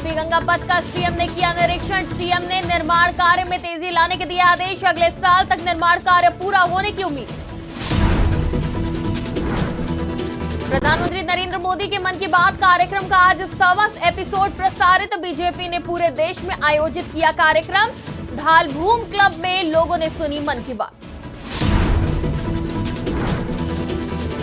JP गंगापत का CM ने किया निरीक्षण। सीएम ने निर्माण कार्य में तेजी लाने के दिए आदेश। अगले साल तक निर्माण कार्य पूरा होने की उम्मीद। प्रधानमंत्री नरेंद्र मोदी के मन की बात कार्यक्रम का आज 100वां एपिसोड प्रसारित। बीजेपी ने पूरे देश में आयोजित किया कार्यक्रम। धालभूम क्लब में लोगों ने सुनी मन की बात।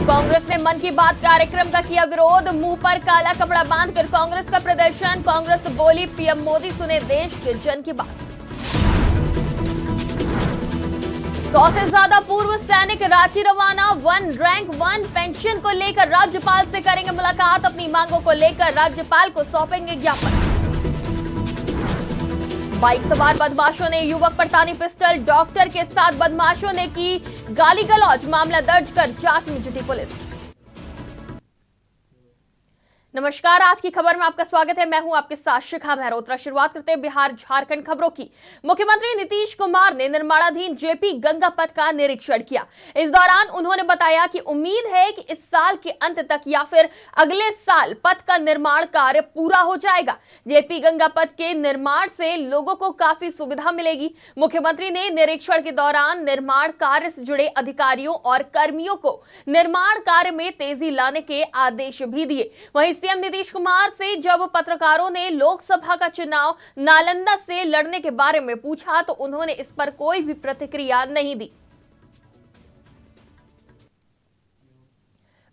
कांग्रेस ने मन की बात कार्यक्रम का किया विरोध। मुंह पर काला कपड़ा बांधकर कांग्रेस का प्रदर्शन। कांग्रेस बोली, पीएम मोदी सुने देश के जन की बात। 100 से ज्यादा पूर्व सैनिक रांची रवाना। वन रैंक वन पेंशन को लेकर राज्यपाल से करेंगे मुलाकात। अपनी मांगों को लेकर राज्यपाल को सौंपेंगे ज्ञापन। बाइक सवार बदमाशों ने युवक पर तानी पिस्टल। डॉक्टर के साथ बदमाशों ने की गाली गलौज। मामला दर्ज कर जांच में जुटी पुलिस। नमस्कार, आज की खबर में आपका स्वागत है। मैं हूं आपके साथ शिखा मेहरोत्रा। शुरुआत करते हैं बिहार झारखंड खबरों की। मुख्यमंत्री नीतीश कुमार ने निर्माणाधीन जेपी गंगापथ का निरीक्षण किया। इस दौरान उन्होंने बताया कि उम्मीद है कि इस साल के अंत तक या फिर अगले साल पथ का निर्माण कार्य पूरा हो जाएगा। जेपी गंगापथ के निर्माण से लोगों को काफी सुविधा मिलेगी। मुख्यमंत्री ने निरीक्षण के दौरान निर्माण कार्य से जुड़े अधिकारियों और कर्मियों को निर्माण कार्य में तेजी लाने के आदेश भी दिए। वहीं सीएम नीतीश कुमार से जब पत्रकारों ने लोकसभा का चुनाव नालंदा से लड़ने के बारे में पूछा तो उन्होंने इस पर कोई भी प्रतिक्रिया नहीं दी।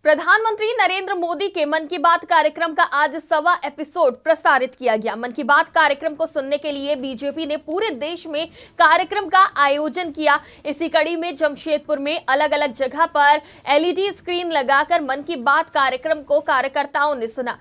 प्रधानमंत्री नरेंद्र मोदी के मन की बात कार्यक्रम का आज 100वां एपिसोड प्रसारित किया गया। मन की बात कार्यक्रम को सुनने के लिए बीजेपी ने पूरे देश में कार्यक्रम का आयोजन किया। इसी कड़ी में जमशेदपुर में अलग अलग जगह पर एलईडी स्क्रीन लगाकर मन की बात कार्यक्रम को कार्यकर्ताओं ने सुना।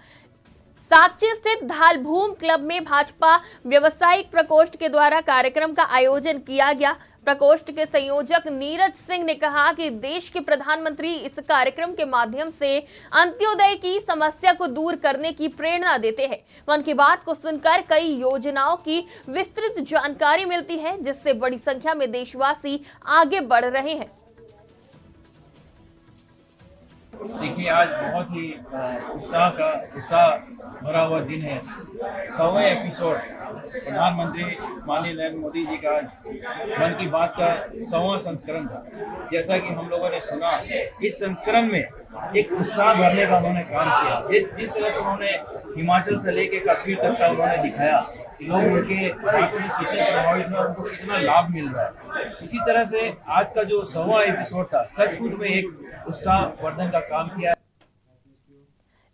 साकची स्थित धालभूम क्लब में भाजपा व्यवसायिक प्रकोष्ठ के द्वारा कार्यक्रम का आयोजन किया गया। प्रकोष्ठ के संयोजक नीरज सिंह ने कहा कि देश के प्रधानमंत्री इस कार्यक्रम के माध्यम से अंत्योदय की समस्या को दूर करने की प्रेरणा देते हैं। मन की बात को सुनकर कई योजनाओं की विस्तृत जानकारी मिलती है, जिससे बड़ी संख्या में देशवासी आगे बढ़ रहे हैं। देखिए, आज बहुत ही उत्साह भरा हुआ दिन है। 100वें एपिसोड प्रधानमंत्री माननीय नरेंद्र मोदी जी का मन की बात का 100वां संस्करण था। जैसा कि हम लोगों ने सुना, इस संस्करण में एक उत्साह भरने का उन्होंने काम किया। जिस तरह से उन्होंने हिमाचल से लेके कश्मीर तक का उन्होंने दिखाया कि लोग उनके बातों से कितने प्रभावित हैं और उनको कितना लाभ मिल रहा है। इसी तरह से आज का जो 100वां एपिसोड था, सचमुच में एक उत्साह वर्धन का काम किया।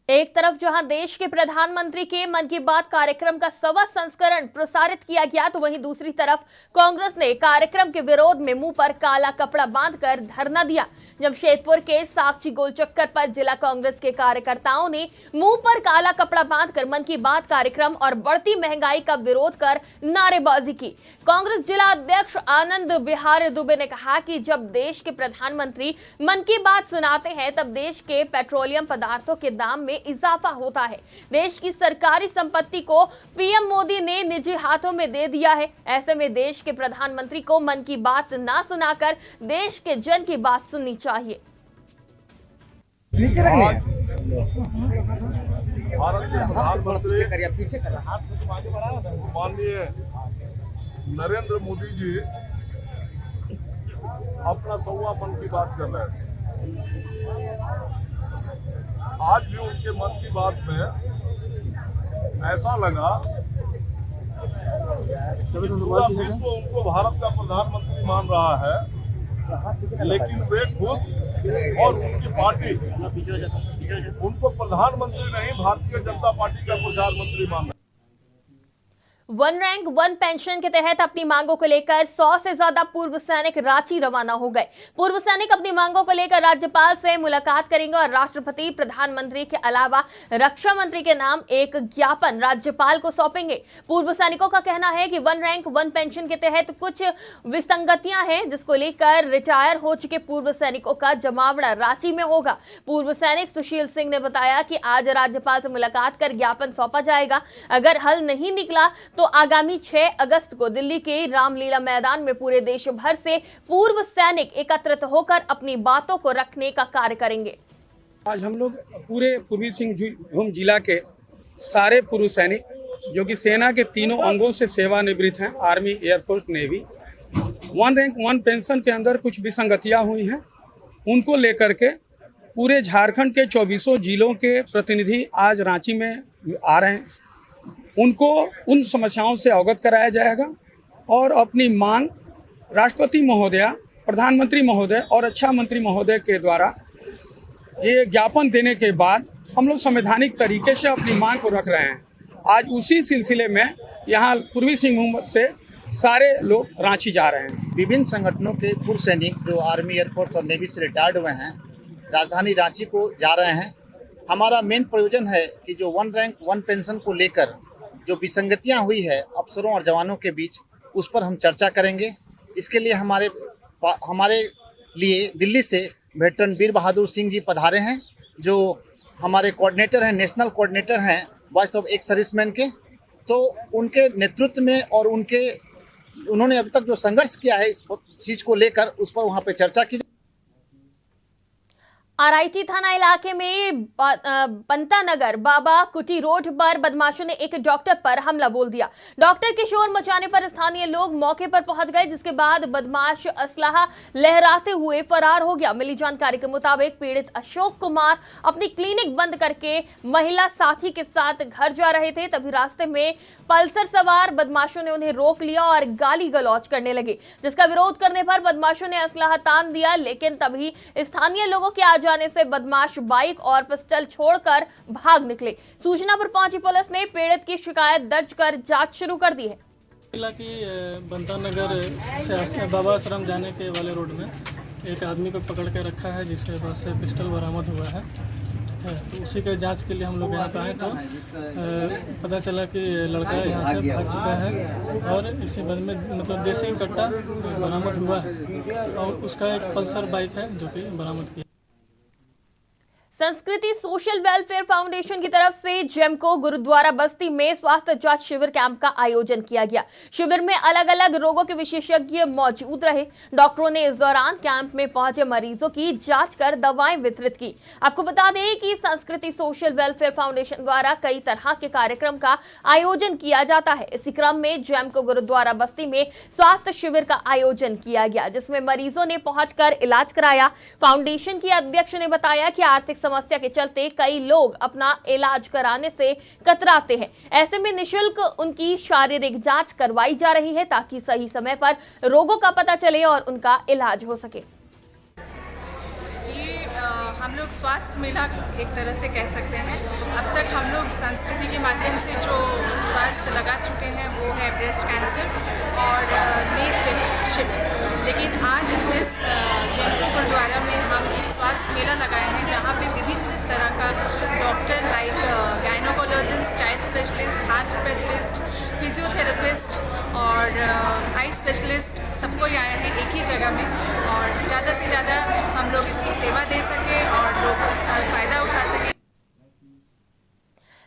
एक तरफ जहां देश के प्रधानमंत्री के मन की बात कार्यक्रम का 100वां संस्करण प्रसारित किया गया, तो वहीं दूसरी तरफ कांग्रेस ने कार्यक्रम के विरोध में मुंह पर काला कपड़ा बांधकर धरना दिया। जमशेदपुर के साकची गोलचक्कर पर जिला कांग्रेस के कार्यकर्ताओं ने मुंह पर काला कपड़ा बांधकर मन की बात कार्यक्रम और बढ़ती महंगाई का विरोध कर नारेबाजी की। कांग्रेस जिला अध्यक्ष आनंद बिहार दुबे ने कहा कि जब देश के प्रधानमंत्री मन की बात सुनाते हैं, तब देश के पेट्रोलियम पदार्थों के दाम में इजाफा होता है। देश की सरकारी संपत्ति को पीएम मोदी ने निजी हाथों में दे दिया है। ऐसे में देश के प्रधानमंत्री को मन की बात ना सुनाकर देश के जन की बात सुननी चाहिए। माननीय नरेंद्र मोदी जी अपना 100वां मन की बात कर रहे हैं। आज भी उनके मन की बात में ऐसा लगा पूरा विश्व उनको भारत का प्रधानमंत्री मान रहा है, लेकिन वे खुद और उनकी पार्टी उनको प्रधानमंत्री नहीं, भारतीय जनता पार्टी का प्रचार मंत्री मान रहा है। वन रैंक वन पेंशन के तहत अपनी मांगों को लेकर 100 से ज्यादा पूर्व सैनिक रांची रवाना हो गए। पूर्व सैनिक अपनी मांगों को लेकर राज्यपाल से मुलाकात करेंगे और राष्ट्रपति, प्रधानमंत्री के अलावा रक्षा मंत्री के नाम एक ज्ञापन राज्यपाल को सौंपेंगे। पूर्व सैनिकों का कहना है कि वन रैंक वन पेंशन के तहत कुछ विसंगतियां हैं, जिसको लेकर रिटायर हो चुके पूर्व सैनिकों का जमावड़ा रांची में होगा। पूर्व सैनिक सुशील सिंह ने बताया कि आज राज्यपाल से मुलाकात कर ज्ञापन सौंपा जाएगा। अगर हल नहीं निकला तो आगामी 6 अगस्त को दिल्ली के रामलीला मैदान में पूरे देश भर से पूर्व सैनिक एकत्रित होकर अपनी बातों को रखने का कार्य करेंगे। आज हम लोग पूरे पूर्वी सिंहभूम जिला के सारे पूर्व सैनिक जो कि सेना के तीनों अंगों से सेवानिवृत्त हैं, army, air force, navy. One rank one pension के अंदर कुछ विसंगतियां हुई हैं, उनको लेकर के पूरे झारखंड के 24 जिलों के प्रतिनिधि आज रांची में आ रहे हैं। उनको उन समस्याओं से अवगत कराया जाएगा और अपनी मांग राष्ट्रपति महोदया, प्रधानमंत्री महोदय और रक्षा मंत्री महोदय के द्वारा ये ज्ञापन देने के बाद हम लोग संवैधानिक तरीके से अपनी मांग को रख रहे हैं। आज उसी सिलसिले में यहाँ पूर्वी सिंहभूम से सारे लोग रांची जा रहे हैं। विभिन्न संगठनों के पूर्व सैनिक जो आर्मी, एयरफोर्स और नेवी से रिटायर्ड हुए हैं, राजधानी रांची को जा रहे हैं। हमारा मेन प्रयोजन है कि जो वन रैंक वन पेंशन को लेकर जो विसंगतियां हुई है अफसरों और जवानों के बीच, उस पर हम चर्चा करेंगे। इसके लिए हमारे लिए दिल्ली से वेटरन वीर बहादुर सिंह जी पधारे हैं, जो हमारे कोऑर्डिनेटर हैं, नेशनल कोऑर्डिनेटर हैं वॉइस ऑफ एक्स सर्विसमैन के। तो उनके नेतृत्व में और उन्होंने अब तक जो संघर्ष किया है इस चीज़ को लेकर, उस पर वहाँ पे चर्चा की। आरआईटी थाना इलाके में पंता नगर बाबा कुटी रोड पर बदमाशों ने एक डॉक्टर पर हमला बोल दिया। डॉक्टर के शोर मचाने पर स्थानीय लोग मौके पर पहुंच गए, जिसके बाद बदमाश असलाहा लहराते हुए फरार हो गया। मिली जानकारी के मुताबिक पीड़ित अशोक कुमार अपनी क्लिनिक बंद करके महिला साथी के साथ घर जा रहे थे, तभी रास्ते में पल्सर सवार बदमाशों ने उन्हें रोक लिया और गाली गलौज करने लगे, जिसका विरोध करने पर बदमाशों ने असलाहा तान दिया। लेकिन तभी स्थानीय लोगों के आ जाने से बदमाश बाइक और पिस्टल छोड़कर भाग निकले। सूचना पर पहुंची पुलिस ने पीड़ित की शिकायत दर्ज कर जांच शुरू कर दी है। की बंता नगर से बाबा आश्रम जाने के वाले रोड में एक आदमी को पकड़ के रखा है, जिसके पास से पिस्टल बरामद हुआ है। तो उसी के जांच के लिए हम लोग यहाँ पे आए, तो पता चला कि लड़का यहाँ से भाग चुका है और इसी बंद में मतलब देसी कट्टा बरामद हुआ है और उसका एक पल्सर बाइक है जो कि बरामद किया। संस्कृति सोशल वेलफेयर फाउंडेशन की तरफ से जेमको गुरुद्वारा बस्ती में स्वास्थ्य जांच शिविर कैंप का आयोजन किया गया। शिविर में अलग अलग रोगों के विशेषज्ञ मौजूद रहे। डॉक्टरों ने इस दौरान कैंप में पहुंचे मरीजों की जांच कर दवाएं वितरित की। आपको बता दें कि संस्कृति सोशल वेलफेयर फाउंडेशन द्वारा कई तरह के कार्यक्रम का आयोजन किया जाता है। इसी क्रम में जेमको गुरुद्वारा बस्ती में स्वास्थ्य शिविर का आयोजन किया गया, जिसमें मरीजों ने पहुंचकर इलाज कराया। फाउंडेशन की अध्यक्ष ने बताया कि आर्थिक समस्या के चलते कई लोग अपना इलाज कराने से कतराते हैं। ऐसे में निशुल्क उनकी शारीरिक जांच करवाई जा रही है, ताकि सही समय पर रोगों का पता चले और उनका इलाज हो सके। ये हम लोग स्वास्थ्य मेला एक तरह से कह सकते हैं। अब तक हम लोग संस्कृति के माध्यम से जो स्वास्थ्य लगा चुके हैं वो है ब्रेस्ट कैंसर और नेत्र शिविर, लेकिन आज इस जेमको गुरुद्वारा में हम एक स्वास्थ्य मेला लगाए हैं, जहाँ पे विभिन्न तरह का doctor like gynaecologist, child specialist, heart specialist, physiotherapist और आई स्पेशलिस्ट सबको आए हैं एक ही जगह में, और ज़्यादा से ज़्यादा हम लोग इसकी सेवा दे सकें और लोग इसका फ़ायदा उठा सकें।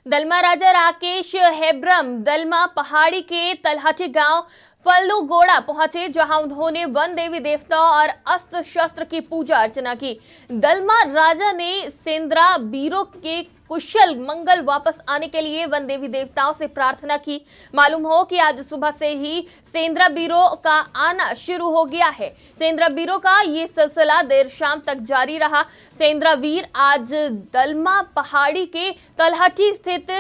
दलमा राजा राकेश हेब्रम दलमा पहाड़ी के तलहटी गांव फल्लूगोड़ा पहुंचे, जहां उन्होंने वन देवी देवता और अस्त्र शस्त्र की पूजा अर्चना की। दलमा राजा ने सेंद्रा बीरो के कुशल मंगल वापस आने के लिए वन देवी देवताओं से प्रार्थना की। मालूम हो कि आज सुबह से ही सेंद्रा बीरो का आना शुरू हो गया है। सेंद्रा बीरो का ये सिलसिला देर शाम तक जारी रहा। सेंद्रा वीर आज दलमा पहाड़ी के तलहटी स्थित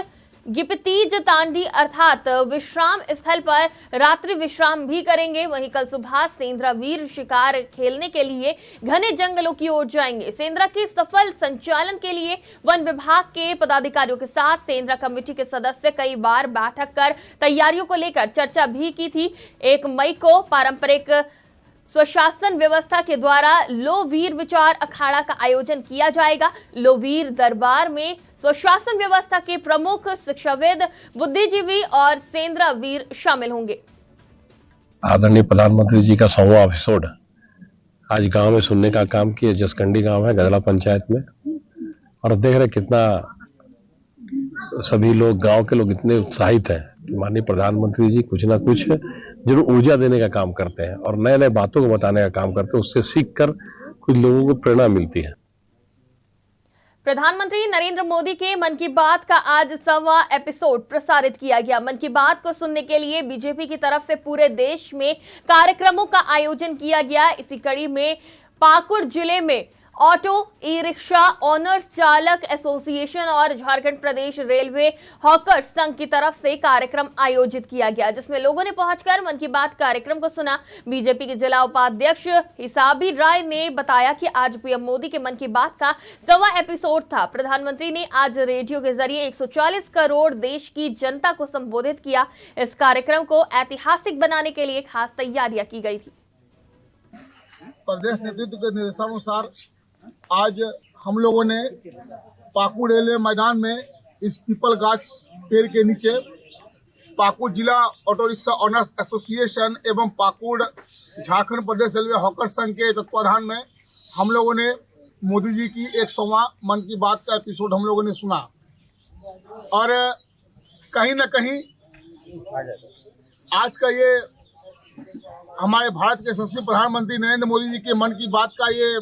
गिपतीज तांडी अर्थात विश्राम स्थल पर रात्रि विश्राम भी करेंगे। वहीं कल सुबह सेंद्रा वीर शिकार खेलने के लिए घने जंगलों की ओर जाएंगे। सेंद्रा के सफल संचालन के लिए वन विभाग के पदाधिकारियों के साथ सेंद्रा कमेटी के सदस्य कई बार बैठक कर तैयारियों को लेकर चर्चा भी की थी। 1 मई को पारंपरिक स्वशासन व्यवस्था के द्वारा लोवीर विचार अखाड़ा का आयोजन किया जाएगा। लोवीर दरबार में स्वशासन व्यवस्था के प्रमुख शिक्षाविद, बुद्धिजीवी और सेंद्रा वीर शामिल होंगे। आदरणीय प्रधानमंत्री जी का 100वां एपिसोड आज गांव में सुनने का काम किया। जसकंडी गांव है गदला पंचायत में, और देख रहे कितना सभी लोग, गांव के लोग इतने उत्साहित हैं कि माननीय प्रधानमंत्री जी कुछ ना कुछ जरूर ऊर्जा देने का काम करते हैं और नए नए बातों को बताने का काम करते हैं। उससे सीख कर कुछ लोगों को प्रेरणा मिलती है। प्रधानमंत्री नरेंद्र मोदी के मन की बात का आज 100वां एपिसोड प्रसारित किया गया। मन की बात को सुनने के लिए बीजेपी की तरफ से पूरे देश में कार्यक्रमों का आयोजन किया गया। इसी कड़ी में पाकुड़ जिले में ऑटो ई रिक्शा ऑनर्स चालक एसोसिएशन और झारखंड प्रदेश रेलवे हॉकर्स संघ की तरफ से कार्यक्रम आयोजित किया गया, जिसमें लोगों ने पहुंचकर मन की बात कार्यक्रम को सुना। बीजेपी के जिला उपाध्यक्ष हिसाबी राय ने बताया कि आज पीएम मोदी के मन की बात का 100वां एपिसोड था। प्रधानमंत्री ने आज रेडियो के जरिए 140 करोड़ देश की जनता को संबोधित किया। इस कार्यक्रम को ऐतिहासिक बनाने के लिए खास तैयारियां की गई थी। प्रदेश नेतृत्व के निर्देशानुसार आज हम लोगों ने पाकुड़ रेलवे मैदान में इस पीपल गाछ पेड़ के नीचे पाकुड़ जिला ऑटो रिक्शा ऑनर्स एसोसिएशन एवं पाकुड़ झारखंड प्रदेश रेलवे हॉकर संघ के तत्वाधान में हम लोगों ने मोदी जी की 100वां मन की बात का एपिसोड हम लोगों ने सुना। और कहीं ना कहीं आज का ये हमारे भारत के यशस्वी प्रधानमंत्री नरेंद्र मोदी जी के मन की बात का ये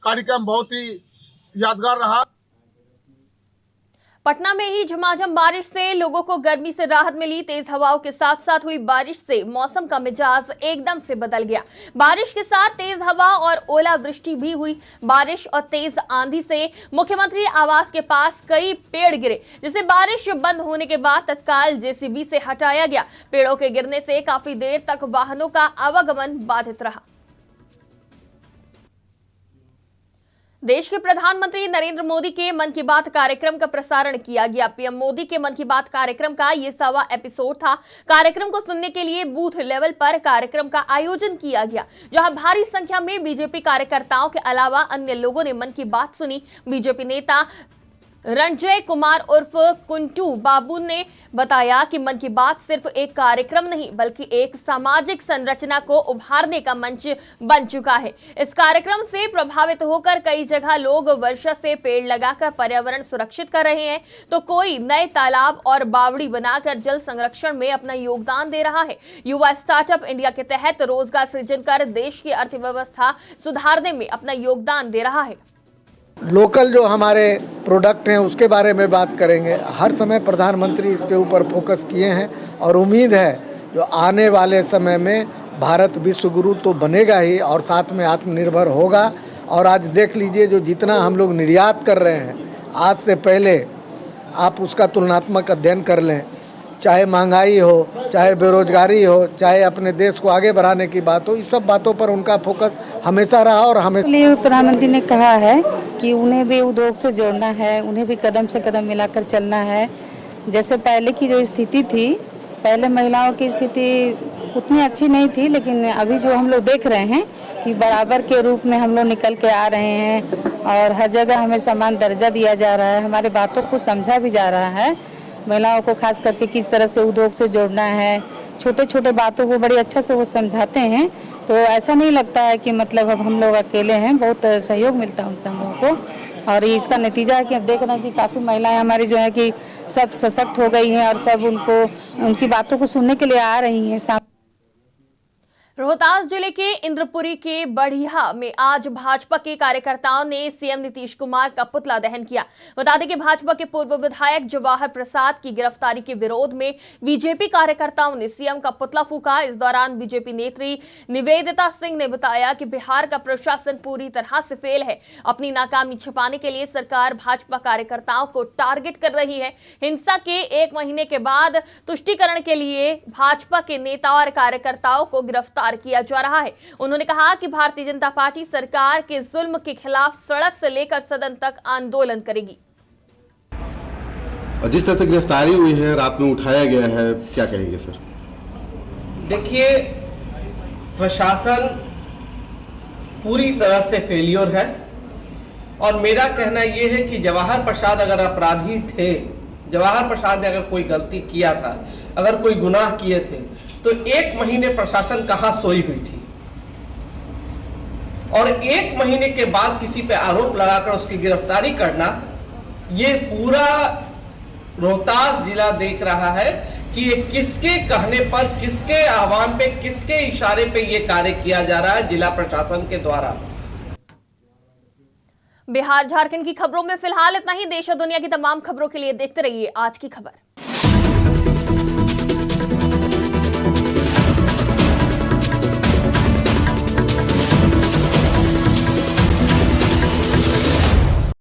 कार्यक्रम बहुत ही यादगार रहा। पटना में ही झमाझम बारिश से लोगों को गर्मी से राहत मिली। तेज हवाओं के साथ साथ हुई बारिश से मौसम का मिजाज एकदम से बदल गया। बारिश के साथ तेज हवा और ओलावृष्टि भी हुई। बारिश और तेज आंधी से मुख्यमंत्री आवास के पास कई पेड़ गिरे, जिसे बारिश बंद होने के बाद तत्काल जेसीबी से हटाया गया। पेड़ों के गिरने से काफी देर तक वाहनों का आवागमन बाधित रहा। देश के प्रधानमंत्री नरेंद्र मोदी के मन की बात कार्यक्रम का प्रसारण किया गया। पीएम मोदी के मन की बात कार्यक्रम का ये 100वां एपिसोड था। कार्यक्रम को सुनने के लिए बूथ लेवल पर कार्यक्रम का आयोजन किया गया, जहां भारी संख्या में बीजेपी कार्यकर्ताओं के अलावा अन्य लोगों ने मन की बात सुनी। बीजेपी नेता रणजय कुमार उर्फ कुंटू बाबू ने बताया कि मन की बात सिर्फ एक कार्यक्रम नहीं बल्कि एक सामाजिक संरचना को उभारने का मंच बन चुका है। इस कार्यक्रम से प्रभावित होकर कई जगह लोग वर्षा से पेड़ लगाकर पर्यावरण सुरक्षित कर रहे हैं, तो कोई नए तालाब और बावड़ी बनाकर जल संरक्षण में अपना योगदान दे रहा है। युवा स्टार्टअप इंडिया के तहत रोजगार सृजन कर देश की अर्थव्यवस्था सुधारने में अपना योगदान दे रहा है। लोकल जो हमारे प्रोडक्ट हैं उसके बारे में बात करेंगे। हर समय प्रधानमंत्री इसके ऊपर फोकस किए हैं और उम्मीद है जो आने वाले समय में भारत विश्व गुरु तो बनेगा ही और साथ में आत्मनिर्भर होगा। और आज देख लीजिए जो जितना हम लोग निर्यात कर रहे हैं, आज से पहले आप उसका तुलनात्मक अध्ययन कर लें, चाहे महंगाई हो, चाहे बेरोजगारी हो, चाहे अपने देश को आगे बढ़ाने की बात हो, इस सब बातों पर उनका फोकस हमेशा रहा। और हमें प्रधानमंत्री ने कहा है कि उन्हें भी उद्योग से जोड़ना है, उन्हें भी कदम से कदम मिलाकर चलना है। जैसे पहले की जो स्थिति थी, पहले महिलाओं की स्थिति उतनी अच्छी नहीं थी, लेकिन अभी जो हम लोग देख रहे हैं कि बराबर के रूप में हम लोग निकल के आ रहे हैं और हर जगह हमें समान दर्जा दिया जा रहा है। हमारे बातों को समझा भी जा रहा है। महिलाओं को खास करके किस तरह से उद्योग से जोड़ना है, छोटे छोटे बातों को बड़ी अच्छा से वो समझाते हैं। तो ऐसा नहीं लगता है कि मतलब अब हम लोग अकेले हैं, बहुत सहयोग मिलता है उनसे हम लोगों को। और इसका नतीजा है कि अब देख रहे हैं कि काफ़ी महिलाएं हमारी जो है कि सब सशक्त हो गई हैं और सब उनकी बातों को सुनने के लिए आ रही हैं। रोहतास जिले के इंद्रपुरी के बढ़िया में आज भाजपा के कार्यकर्ताओं ने सीएम नीतीश कुमार का पुतला दहन किया। बता दें कि भाजपा के पूर्व विधायक जवाहर प्रसाद की गिरफ्तारी के विरोध में बीजेपी कार्यकर्ताओं ने सीएम का पुतला फूंका। इस दौरान बीजेपी नेत्री निवेदिता सिंह ने बताया कि बिहार का प्रशासन पूरी तरह से फेल है। अपनी नाकामी छिपाने के लिए सरकार भाजपा कार्यकर्ताओं को टारगेट कर रही है। हिंसा के 1 महीने के बाद तुष्टीकरण के लिए भाजपा के नेता और कार्यकर्ताओं को गिरफ्तार किया जा रहा है। उन्होंने कहा कि भारतीय जनता पार्टी सरकार के जुल्म के खिलाफ सड़क से लेकर सदन तक आंदोलन करेगी। और जिस तरह से गिरफ्तारी हुई है, रात में उठाया गया है, क्या कहेंगे फिर? देखिए, प्रशासन पूरी तरह से फेलियर है और मेरा कहना यह है कि जवाहर प्रसाद अगर अपराधी थे, जवाहर प्रसाद ने अगर कोई गलती किया था, अगर कोई गुनाह किए थे, तो 1 महीने प्रशासन कहां सोई हुई थी? और 1 महीने के बाद किसी पे आरोप लगाकर उसकी गिरफ्तारी करना, ये पूरा रोहतास जिला देख रहा है कि ये किसके कहने पर, किसके आह्वान पे, किसके इशारे पे ये कार्य किया जा रहा है जिला प्रशासन के द्वारा। बिहार झारखंड की खबरों में फिलहाल इतना ही। देश और दुनिया की तमाम खबरों के लिए देखते रहिए आज की खबर।